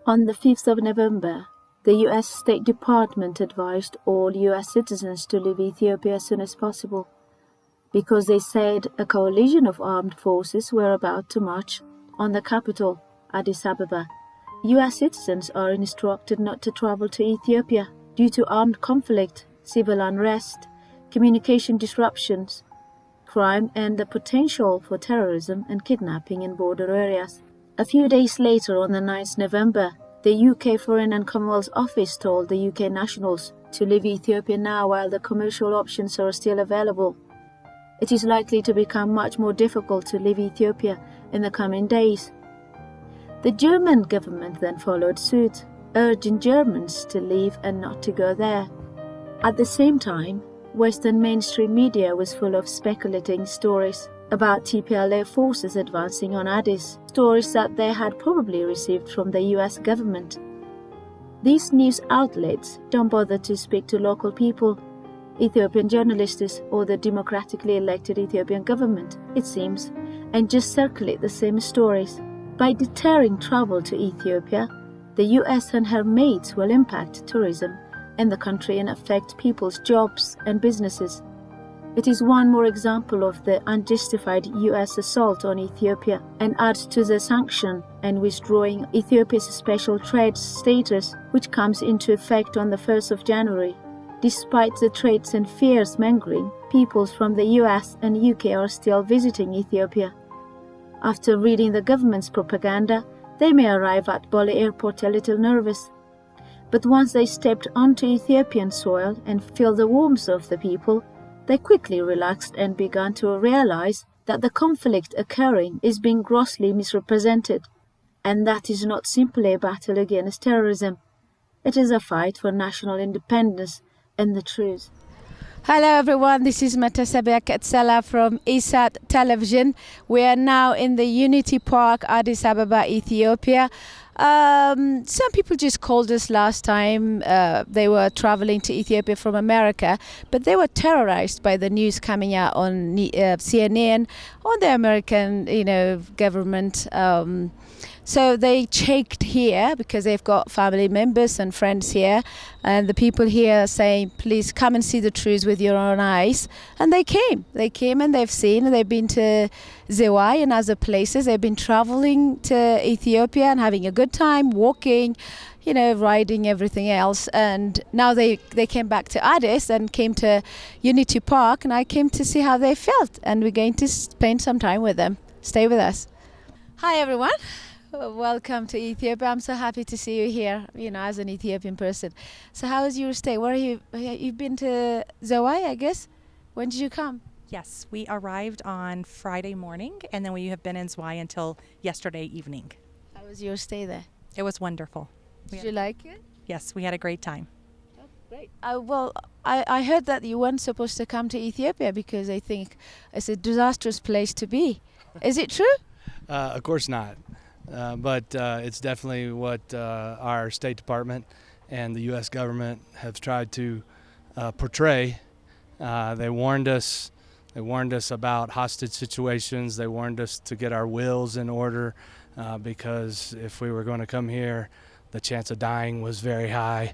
On the 5th of November, the US State Department advised all US citizens to leave Ethiopia as soon as possible, because they said a coalition of armed forces were about to march on the capital, Addis Ababa. US citizens are instructed not to travel to Ethiopia due to armed conflict, civil unrest, communication disruptions, crime, and the potential for terrorism and kidnapping in border areas. A few days later, on the 9th November, the UK Foreign and Commonwealth Office told the UK nationals to leave Ethiopia now while the commercial options are still available. It is likely to become much more difficult to leave Ethiopia in the coming days. The German government then followed suit, urging Germans to leave and not to go there. At the same time, Western mainstream media was full of speculating stories about TPLF forces advancing on Addis, stories that they had probably received from the US government. These news outlets don't bother to speak to local people, Ethiopian journalists, or the democratically elected Ethiopian government, it seems, and just circulate the same stories. By deterring travel to Ethiopia, the US and her mates will impact tourism in the country and affect people's jobs and businesses. It is one more example of the unjustified US assault on Ethiopia and adds to the sanction and withdrawing Ethiopia's special trade status, which comes into effect on the 1st of January. Despite the threats and fears mongering, peoples from the US and UK are still visiting Ethiopia. After reading the government's propaganda, they may arrive at Bole airport a little nervous. But once they stepped onto Ethiopian soil and felt the warmth of the people, they quickly relaxed and began to realize that the conflict occurring is being grossly misrepresented, and that is not simply a battle against terrorism. It is a fight for national independence and the truth. Hello everyone, this is Matasabia Katsala from ESAT Television. We are now in the Unity Park, Addis Ababa, Ethiopia. Some people just called us last time. They were traveling to Ethiopia from America, but they were terrorized by the news coming out on CNN, on the American, government. So they checked here because they've got family members and friends here, and the people here are saying, please come and see the truth with your own eyes. And they came and they've seen, and they've been to Zewai and other places. They've been traveling to Ethiopia and having a good time, walking, riding, everything else. And now they came back to Addis and came to Unity Park, and I came to see how they felt. And we're going to spend some time with them. Stay with us. Hi, everyone. Welcome to Ethiopia. I'm so happy to see you here, as an Ethiopian person. So how was your stay? Where are you? You've been to Zewai, I guess? When did you come? Yes, we arrived on Friday morning, and then we have been in Zewai until yesterday evening. How was your stay there? It was wonderful. Did you like it? Yes, we had a great time. Oh, great. I heard that you weren't supposed to come to Ethiopia because they think it's a disastrous place to be. Is it true? Of course not. But it's definitely what our State Department and the U.S. government have tried to portray. They warned us about hostage situations. They warned us to get our wills in order because if we were going to come here, the chance of dying was very high.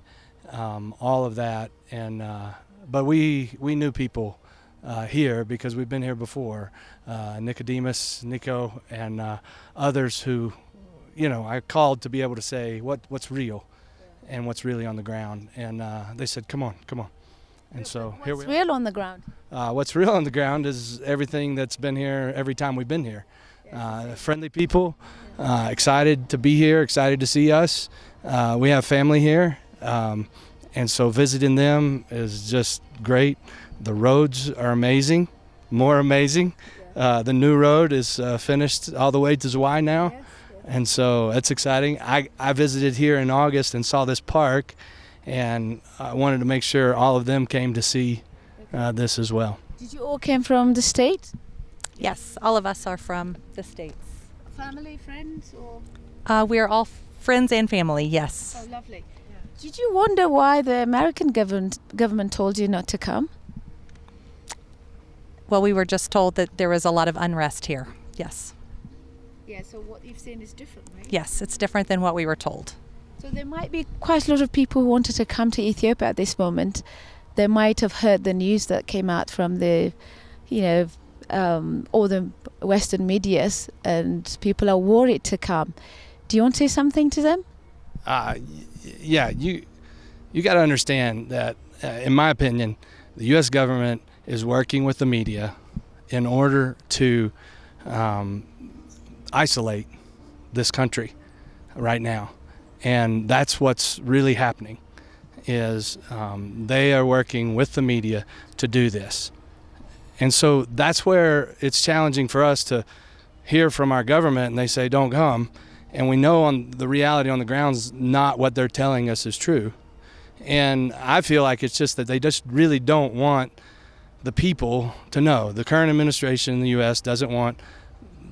All of that, but we knew people here because we've been here before. Nico, and others who, I called to be able to say what's real and what's really on the ground. And they said, come on. And so here we are. What's real on the ground? What's real on the ground is everything that's been here every time we've been here. Friendly people, excited to be here, excited to see us. We have family here, and so visiting them is just great. The roads are amazing, more amazing. The new road is finished all the way to Zewai now, and so that's exciting. I visited here in August and saw this park, and I wanted to make sure all of them came to see this as well. Did you all came from the States? Yes, all of us are from the States. Family, friends, or? We are all friends and family, yes. Oh, lovely. Yeah. Did you wonder why the American government told you not to come? Well, we were just told that there was a lot of unrest here. Yes. Yeah, so what you've seen is different, right? Yes, it's different than what we were told. So there might be quite a lot of people who wanted to come to Ethiopia at this moment. They might have heard the news that came out from the, all the Western medias, and people are worried to come. Do you want to say something to them? Yeah, you got to understand that, in my opinion, the U.S. government is working with the media in order to isolate this country right now. And that's what's really happening, is they are working with the media to do this. And so that's where it's challenging for us to hear from our government and they say, don't come. And we know on the reality on the ground is not what they're telling us is true. And I feel like it's just that they just really don't want the people to know. The current administration in the U.S. doesn't want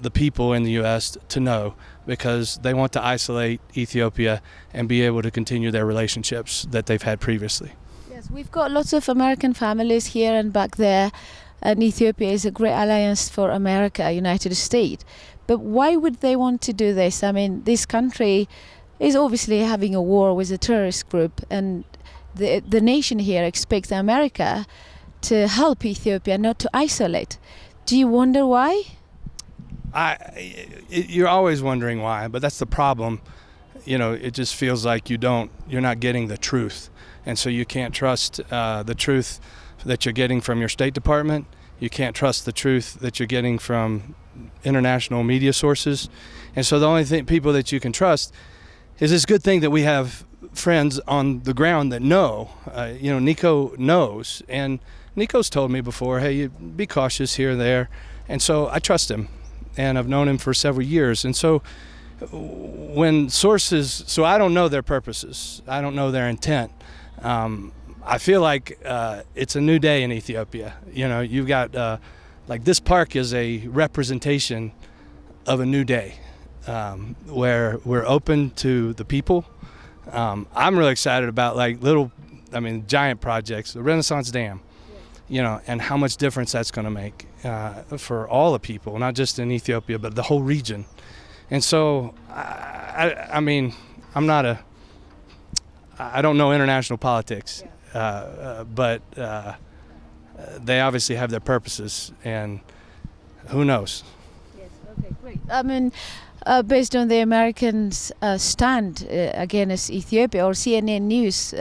the people in the U.S. to know, because they want to isolate Ethiopia and be able to continue their relationships that they've had previously. Yes, we've got lots of American families here and back there, and Ethiopia is a great alliance for America, United States. But why would they want to do this? I mean, this country is obviously having a war with a terrorist group, and the nation here expects America to help Ethiopia, not to isolate. Do you wonder why? You're always wondering why, but that's the problem. It just feels like you're not getting the truth. And so you can't trust the truth that you're getting from your State Department. You can't trust the truth that you're getting from international media sources. And so the only people that you can trust is this good thing that we have friends on the ground that know. Nico knows. And Nico's told me before, hey, you be cautious here and there. And so I trust him. And I've known him for several years. And so when sources, so I don't know their purposes. I don't know their intent. I feel like it's a new day in Ethiopia. You've got, like, this park is a representation of a new day where we're open to the people. I'm really excited about, giant projects, the Renaissance Dam. And how much difference that's going to make for all the people, not just in Ethiopia, but the whole region. And so, I don't know international politics, but they obviously have their purposes, and who knows? Yes, okay, great. I mean, based on the Americans' stand against Ethiopia, or CNN News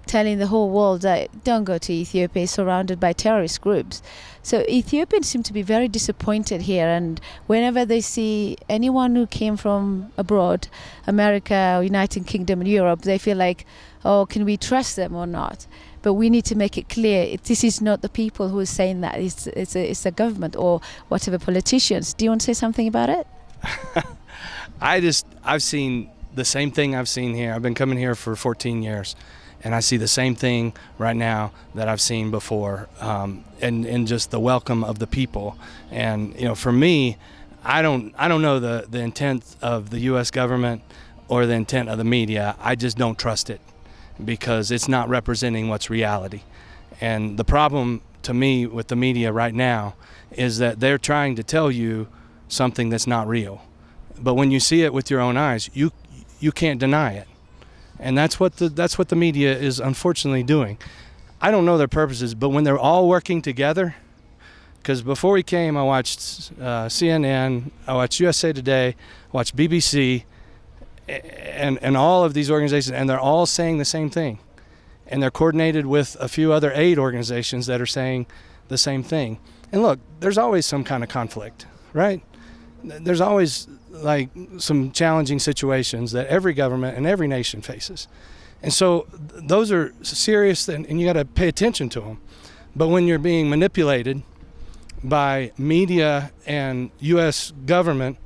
telling the whole world that don't go to Ethiopia, it's surrounded by terrorist groups. So Ethiopians seem to be very disappointed here, and whenever they see anyone who came from abroad, America, United Kingdom, Europe, they feel like, oh, can we trust them or not? But we need to make it clear, this is not the people who are saying that, it's the government or whatever politicians. Do you want to say something about it? I've seen the same thing I've seen here. I've been coming here for 14 years, and I see the same thing right now that I've seen before, and just the welcome of the people. And for me, I don't know the intent of the U.S. government or the intent of the media. I just don't trust it, because it's not representing what's reality. And the problem to me with the media right now is that they're trying to tell you something that's not real. But when you see it with your own eyes, you can't deny it. And that's what the media is unfortunately doing. I don't know their purposes, but when they're all working together, because before we came, I watched CNN, I watched USA Today, I watched BBC, and all of these organizations, and they're all saying the same thing. And they're coordinated with a few other aid organizations that are saying the same thing. And look, there's always some kind of conflict, right? There's always some challenging situations that every government and every nation faces. And so those are serious, and you got to pay attention to them. But when you're being manipulated by media and U.S. government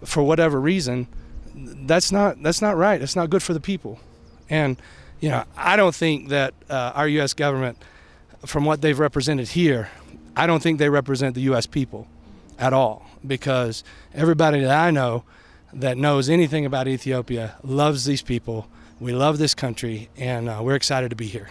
for whatever reason, that's not right. It's not good for the people. And I don't think that our U.S. government, from what they've represented here, I don't think they represent the U.S. people at all, because everybody that I know that knows anything about Ethiopia loves these people. We love this country, and we're excited to be here.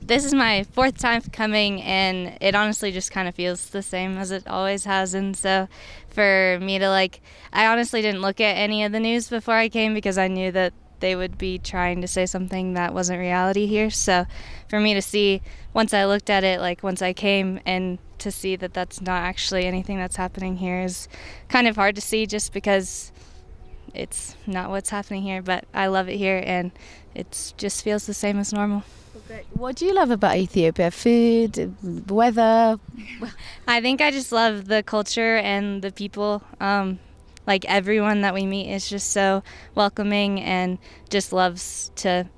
This is my fourth time coming, and it honestly just kind of feels the same as it always has. And so for me to I honestly didn't look at any of the news before I came because I knew that they would be trying to say something that wasn't reality here. So for me to see, once I looked at it, once I came, and to see that that's not actually anything that's happening here is kind of hard to see, just because it's not what's happening here. But I love it here, and it just feels the same as normal. What do you love about Ethiopia? Food, weather? I think I just love the culture and the people. Everyone that we meet is just so welcoming and just loves to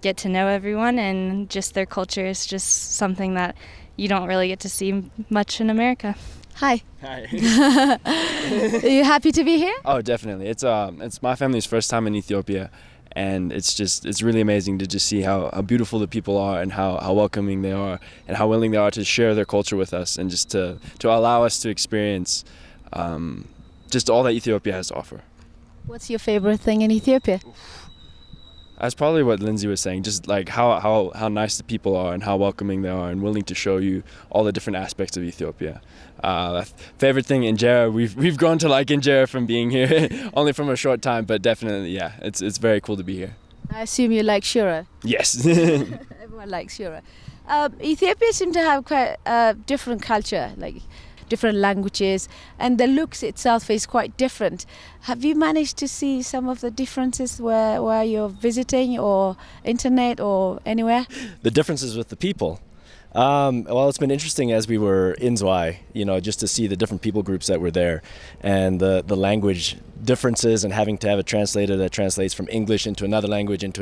get to know everyone, and just their culture is just something that you don't really get to see much in America. Hi. Hi. Are you happy to be here? Oh, definitely. It's my family's first time in Ethiopia, and it's really amazing to just see how beautiful the people are, and how welcoming they are, and how willing they are to share their culture with us, and just to allow us to experience just all that Ethiopia has to offer. What's your favorite thing in Ethiopia? That's probably what Lindsay was saying, just how nice the people are, and how welcoming they are, and willing to show you all the different aspects of Ethiopia. Favorite thing, injera. We've grown to like injera from being here, only from a short time, but definitely, yeah, it's very cool to be here. I assume you like shura. Yes. Everyone likes shura. Ethiopia seems to have quite a different culture, different languages, and the looks itself is quite different. Have you managed to see some of the differences where you're visiting, or internet, or anywhere? The differences with the people. Well, it's been interesting as we were in Zwei, just to see the different people groups that were there, and the language differences, and having to have a translator that translates from English into another language, and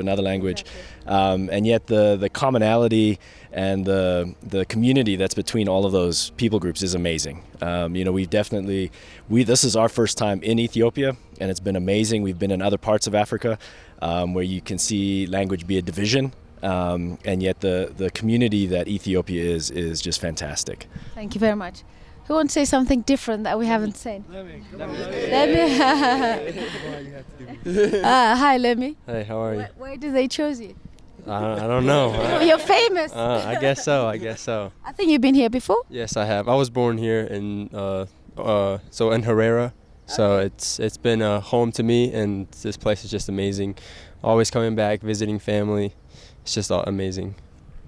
yet the commonality and the community that's between all of those people groups is amazing. This is our first time in Ethiopia, and it's been amazing. We've been in other parts of Africa where you can see language be a division. And yet the community that Ethiopia is just fantastic. Thank you very much. Who wants to say something different that we haven't seen? Lemmy. Hi, Lemmy. Hey, how are you? Why did they choose you? I don't know. You're famous. I guess so. I think you've been here before. Yes, I have. I was born here in in Herrera, so it's been a home to me, and this place is just amazing. Always coming back, visiting family. It's just amazing.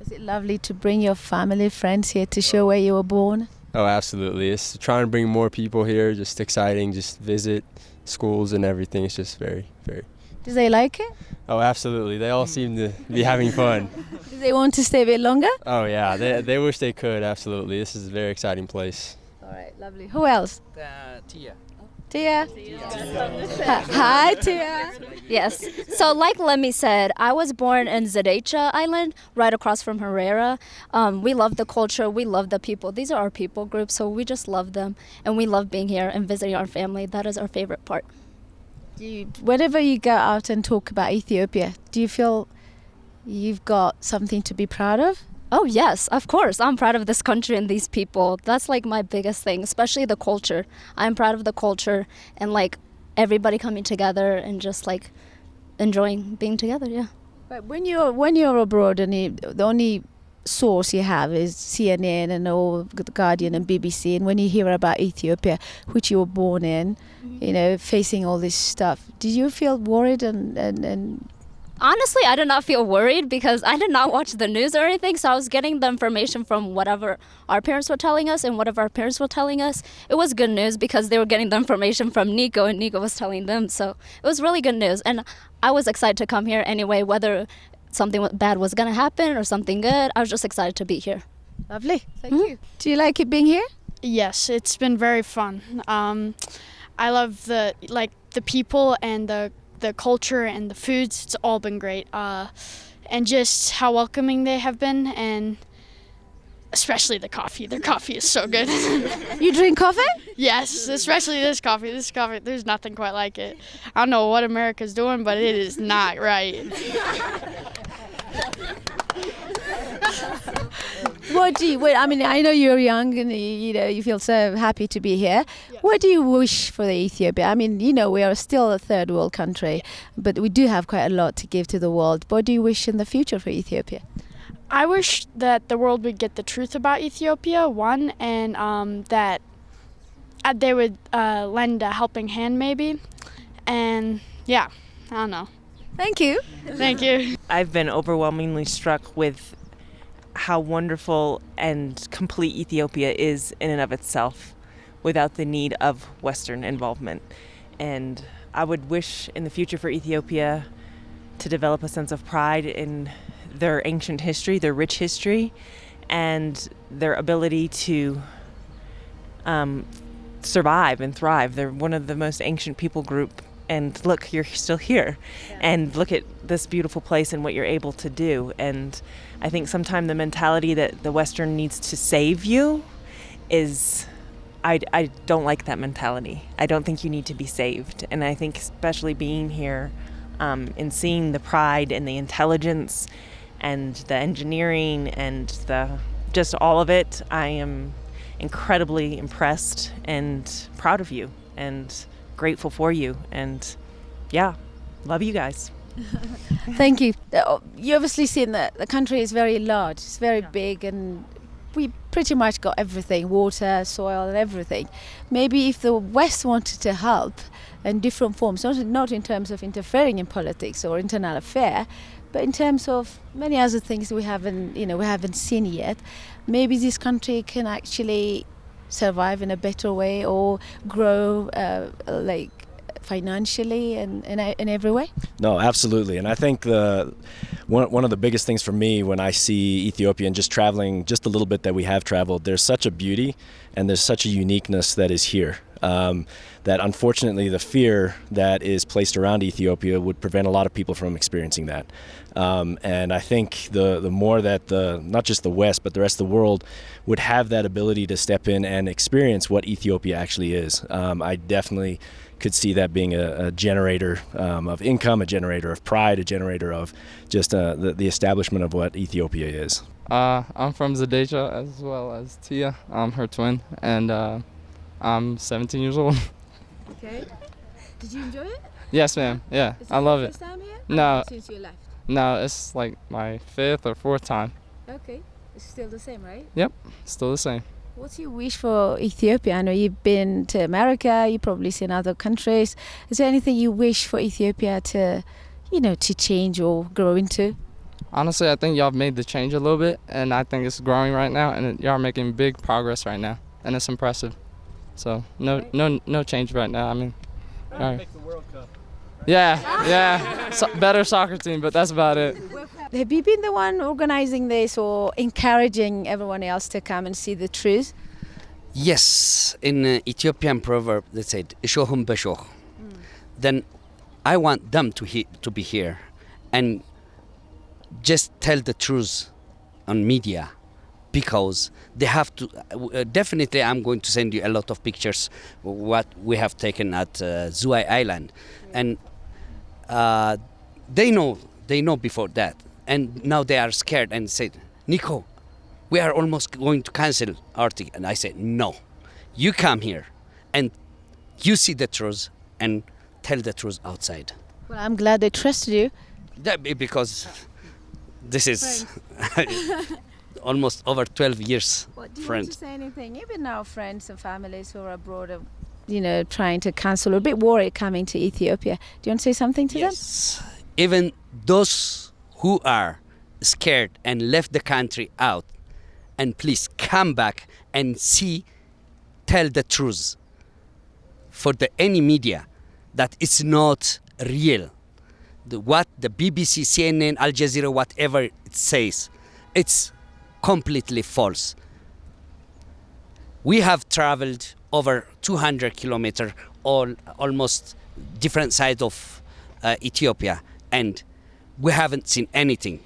Is it lovely to bring your family, friends here to show where you were born? Oh, absolutely. It's trying to bring more people here. Just exciting. Just visit schools and everything. It's just very, very. Do they like it? Oh, absolutely. They all seem to be having fun. Do they want to stay a bit longer? Oh, yeah. They wish they could. Absolutely. This is a very exciting place. All right, lovely. Who else? Tia. Tia. Hi, Tia. Yes. So like Lemmy said, I was born in Zadecha Island, right across from Herrera. We love the culture. We love the people. These are our people groups, so we just love them. And we love being here and visiting our family. That is our favorite part. Whenever you go out and talk about Ethiopia, do you feel you've got something to be proud of? Oh, yes, of course. I'm proud of this country and these people. That's my biggest thing, especially the culture. I'm proud of the culture and everybody coming together and just enjoying being together, yeah. But when you're abroad and the only source you have is CNN and all the Guardian and BBC, and when you hear about Ethiopia, which you were born in, facing all this stuff, did you feel worried and Honestly, I did not feel worried because I did not watch the news or anything, so I was getting the information from whatever our parents were telling us and whatever our parents were telling us. It was good news because they were getting the information from Nico and Nico was telling them, so it was really good news. And I was excited to come here anyway, whether something bad was going to happen or something good. I was just excited to be here. Lovely. Thank you. Do you like it being here? Yes, it's been very fun. I love the people and the culture and the foods. It's all been great, and just how welcoming they have been, and especially the coffee. Their coffee is so good. You drink coffee? Yes, especially this coffee. There's nothing quite like it. I don't know what America's doing, but it is not right. I know you're young and you feel so happy to be here. Yes. What do you wish for Ethiopia? We are still a third world country, but we do have quite a lot to give to the world. What do you wish in the future for Ethiopia? I wish that the world would get the truth about Ethiopia, one, and that they would lend a helping hand maybe. And yeah, I don't know. Thank you. Thank you. I've been overwhelmingly struck with how wonderful and complete Ethiopia is in and of itself without the need of Western involvement. And I would wish in the future for Ethiopia to develop a sense of pride in their ancient history, their rich history, and their ability to survive and thrive. They're one of the most ancient people group, and look, you're still here. Yeah. And look at this beautiful place and what you're able to do. And I think sometimes the mentality that the Western needs to save you is, I don't like that mentality. I don't think you need to be saved. And I think especially being here and seeing the pride and the intelligence and the engineering and the just all of it, I am incredibly impressed and proud of you and grateful for you, and yeah, love you guys. Thank you. You obviously seen that the country is very large, it's very big, and we pretty much got everything, water, soil and everything. Maybe if the West wanted to help in different forms, not in terms of interfering in politics or internal affair, but in terms of many other things we haven't seen yet, maybe this country can actually survive in a better way or grow like financially and in every way? No, absolutely. And I think one of the biggest things for me when I see Ethiopia and just traveling just a little bit that we have traveled, there's such a beauty and there's such a uniqueness that is here. That unfortunately the fear that is placed around Ethiopia would prevent a lot of people from experiencing that. And I think the more that not just the West, but the rest of the world would have that ability to step in and experience what Ethiopia actually is. I definitely could see that being a generator of income, a generator of pride, a generator of just the establishment of what Ethiopia is. I'm from Zadeja as well as Tia. I'm her twin, and I'm 17 years old. Okay. Did you enjoy it? Yes, ma'am. Yeah, I love it. First time here? No. Since you left? No, it's like my 5th or 4th time. Okay. It's still the same, right? Yep, still the same. What's your wish for Ethiopia? I know you've been to America, you've probably seen other countries. Is there anything you wish for Ethiopia to change or grow into? Honestly, I think y'all made the change a little bit, and I think it's growing right now, and y'all are making big progress right now, and it's impressive. So no change right now. I mean, all right. Make the World Cup. Yeah. Better soccer team, but that's about it. Have you been the one organizing this or encouraging everyone else to come and see the truth? Yes, in Ethiopian proverb they said "Ishohum beshoh." Then I want them to be here and just tell the truth on media, because they have to. Definitely, I'm going to send you a lot of pictures what we have taken at Zuai Island, and they know before that, and now they are scared and said, "Nico, we are almost going to cancel our ticket." And I said, "No, you come here, and you see the truth and tell the truth outside." Well, I'm glad they trusted you. Because this is almost over 12 years. Do you friend. want to say anything? Even our friends and families who are abroad are, trying to cancel, or a bit worried coming to Ethiopia. Do you want to say something to them? Even those who are scared and left the country out, and please come back and tell the truth for any media that it's not real. What the BBC, CNN, Al Jazeera, whatever it says, it's completely false. We have traveled over 200 kilometers, almost different sides of Ethiopia, and we haven't seen anything.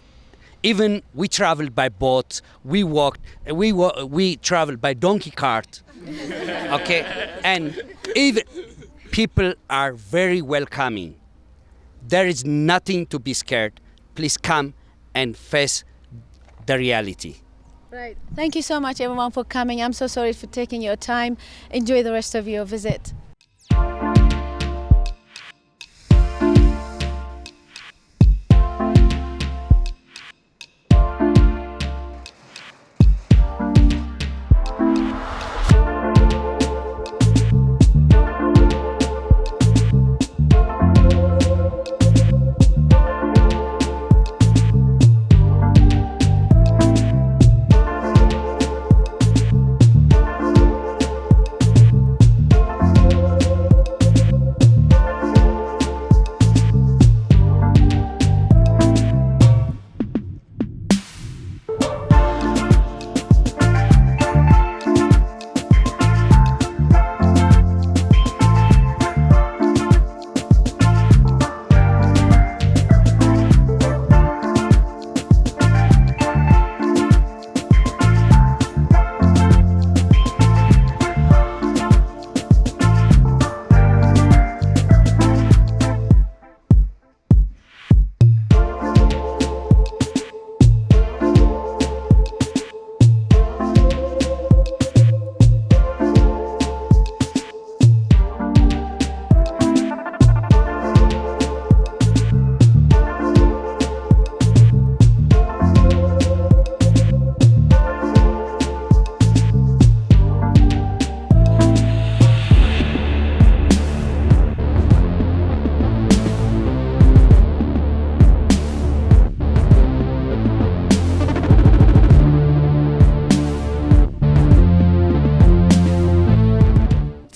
Even we traveled by boat, we walked, we traveled by donkey cart, okay? And even people are very welcoming. There is nothing to be scared. Please come and face the reality. Right. Thank you so much, everyone, for coming. I'm so sorry for taking your time. Enjoy the rest of your visit.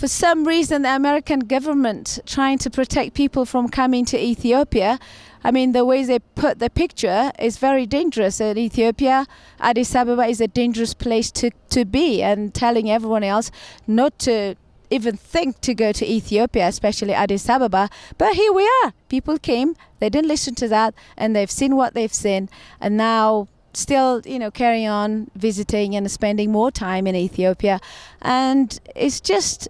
for some reason the American government trying to protect people from coming to Ethiopia. I mean, the way they put the picture is very dangerous. In Ethiopia, Addis Ababa is a dangerous place to be, and telling everyone else not to even think to go to Ethiopia, especially Addis Ababa. But here we are. People came, they didn't listen to that, and they've seen what they've seen, and now still, carrying on visiting and spending more time in Ethiopia. And it's just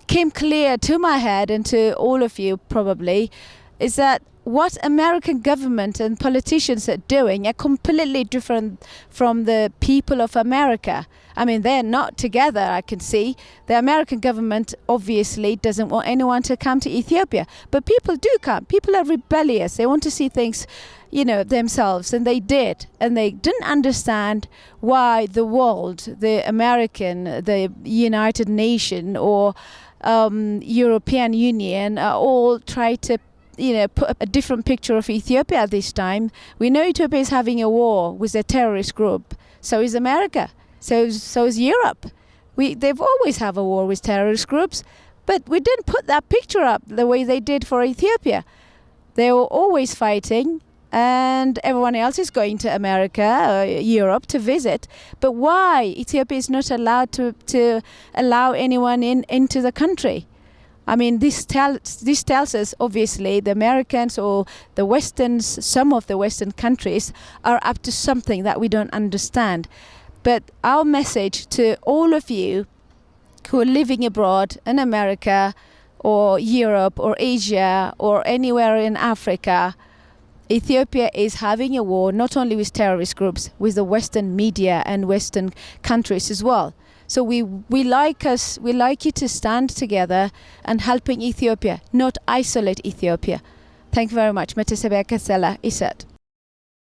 came clear to my head and to all of you probably, is that what American government and politicians are doing are completely different from the people of America. I mean, they're not together, I can see. The American government obviously doesn't want anyone to come to Ethiopia. But people do come. People are rebellious. They want to see things, themselves. And they did. And they didn't understand why the world, the American, the United Nations or European Union all try to put a different picture of Ethiopia at this time. We know Ethiopia is having a war with a terrorist group. So is America. So is Europe. They've always have a war with terrorist groups, but we didn't put that picture up the way they did for Ethiopia. They were always fighting, and everyone else is going to America, Europe to visit. But why Ethiopia is not allowed to allow anyone into the country? I mean, this tells us, obviously, the Americans or the Westerns, some of the Western countries are up to something that we don't understand. But our message to all of you who are living abroad in America or Europe or Asia or anywhere in Africa, Ethiopia is having a war not only with terrorist groups, with the Western media and Western countries as well. So we like you to stand together and helping Ethiopia, not isolate Ethiopia. Thank you very much. Metesebea Kasela, ESAT.